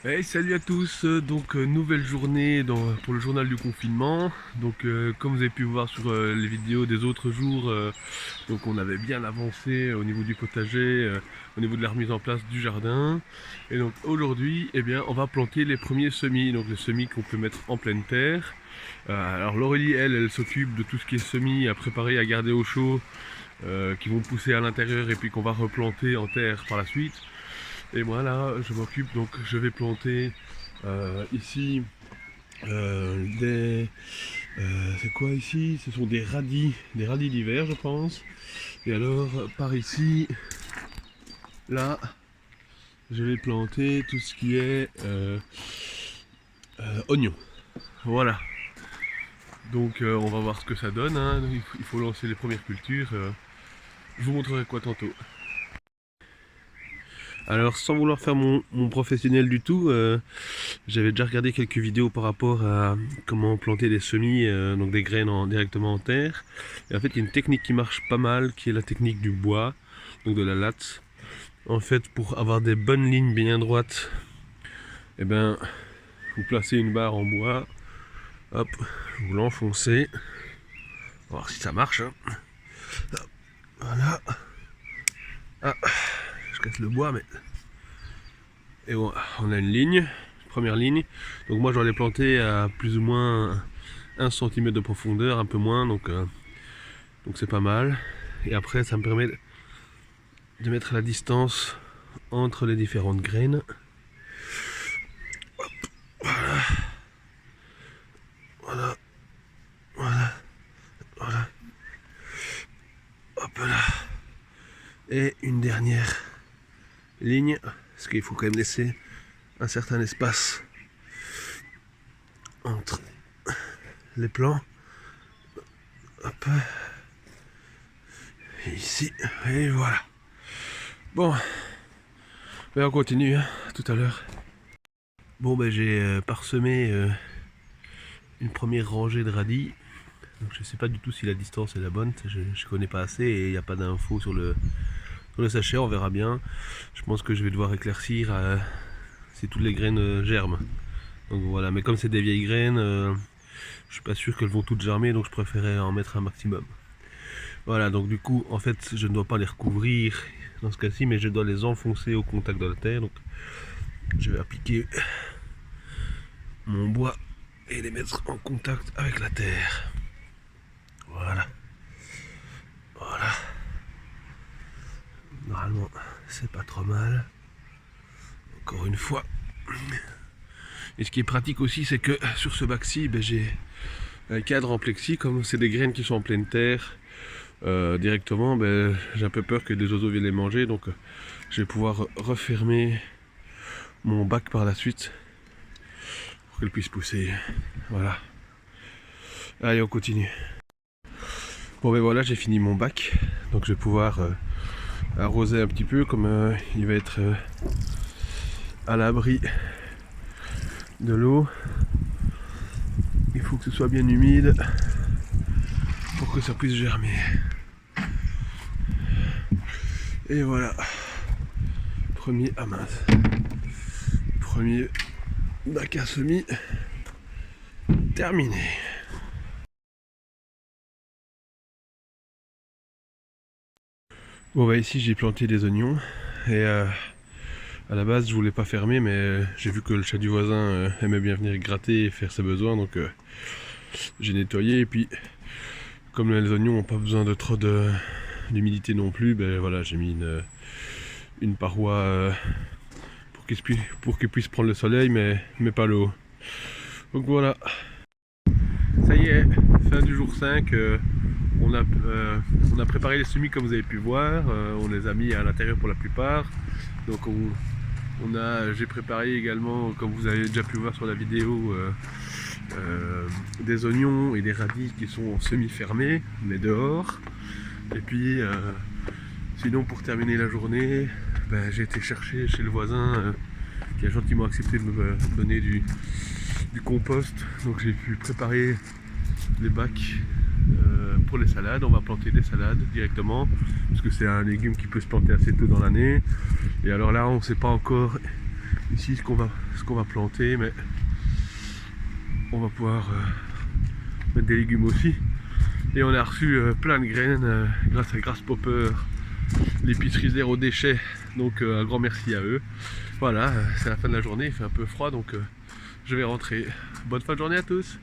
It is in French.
Hey, salut à tous, nouvelle journée pour le journal du confinement. Comme vous avez pu voir sur les vidéos des autres jours, on avait bien avancé au niveau du potager, au niveau de la remise en place du jardin. Et donc aujourd'hui, eh bien, on va planter les premiers semis, donc les semis qu'on peut mettre en pleine terre. Alors Laurélie, elle s'occupe de tout ce qui est semis à préparer, à garder au chaud, qui vont pousser à l'intérieur et puis qu'on va replanter en terre par la suite. Et moi là, je m'occupe, donc je vais planter ici des... c'est quoi ici? Ce sont des radis d'hiver je pense. Et alors par ici, là, je vais planter tout ce qui est oignons. Voilà. On va voir ce que ça donne, hein. Il faut lancer les premières cultures. Je vous montrerai quoi tantôt. Alors sans vouloir faire mon professionnel du tout, j'avais déjà regardé quelques vidéos par rapport à comment planter des semis, donc des graines directement en terre. Et en fait il y a une technique qui marche pas mal, qui est la technique du bois, donc de la latte. En fait pour avoir des bonnes lignes bien droites, eh ben, vous placez une barre en bois, hop, vous l'enfoncez, on va voir si ça marche. Hein. Voilà. Ah, je casse le bois mais... Et voilà, on a une ligne, première ligne. Donc moi je dois les planter à plus ou moins 1 cm de profondeur, un peu moins, donc c'est pas mal. Et après ça me permet de mettre la distance entre les différentes graines. Hop, voilà. Voilà. Voilà. Voilà. Hop là. Et une dernière ligne, parce qu'il faut quand même laisser un certain espace entre les plants. Hop. Et ici, et voilà. Bon, ben on continue, hein, tout à l'heure. Bon, ben j'ai parsemé une première rangée de radis. Donc je sais pas du tout si la distance est la bonne, je connais pas assez et il n'y a pas d'infos sur le sachet, on verra bien. Je pense que je vais devoir éclaircir si toutes les graines germent. Donc voilà, mais comme c'est des vieilles graines, je suis pas sûr qu'elles vont toutes germer, donc je préférais en mettre un maximum. Voilà, donc du coup, en fait, je ne dois pas les recouvrir dans ce cas-ci, mais je dois les enfoncer au contact de la terre. Donc je vais appliquer mon bois et les mettre en contact avec la terre. Voilà. Voilà. Normalement, c'est pas trop mal. Encore une fois. Et ce qui est pratique aussi, c'est que sur ce bac-ci, ben, j'ai un cadre en plexi. Comme c'est des graines qui sont en pleine terre, directement, ben, j'ai un peu peur que des oiseaux viennent les manger. Donc, je vais pouvoir refermer mon bac par la suite pour qu'elle puisse pousser. Voilà. Allez, on continue. Bon, ben voilà, j'ai fini mon bac. Donc, je vais pouvoir arroser un petit peu, comme il va être à l'abri de l'eau. Il faut que ce soit bien humide pour que ça puisse germer. Et voilà, premier amas, premier bac à semis terminé. Bon bah ici j'ai planté des oignons et à la base je voulais pas fermer, mais j'ai vu que le chat du voisin aimait bien venir gratter et faire ses besoins, donc j'ai nettoyé. Et puis comme les oignons n'ont pas besoin de trop d'humidité non plus, ben voilà, j'ai mis une paroi pour qu'ils puissent prendre le soleil, mais pas l'eau. Donc voilà, ça y est, fin du jour 5. On a préparé les semis comme vous avez pu voir, on les a mis à l'intérieur pour la plupart. Donc j'ai préparé également, comme vous avez déjà pu voir sur la vidéo, des oignons et des radis qui sont semi-fermés, mais dehors. Et puis sinon, pour terminer la journée, ben, j'ai été chercher chez le voisin qui a gentiment accepté de me donner du compost. Donc j'ai pu préparer les bacs pour les salades. On va planter des salades directement, parce que c'est un légume qui peut se planter assez tôt dans l'année. Et alors là, on ne sait pas encore ici ce qu'on va planter, mais on va pouvoir mettre des légumes aussi. Et on a reçu plein de graines grâce à Grasshopper, l'épicerie zéro déchet, donc un grand merci à eux. Voilà, c'est la fin de la journée, il fait un peu froid, donc je vais rentrer. Bonne fin de journée à tous.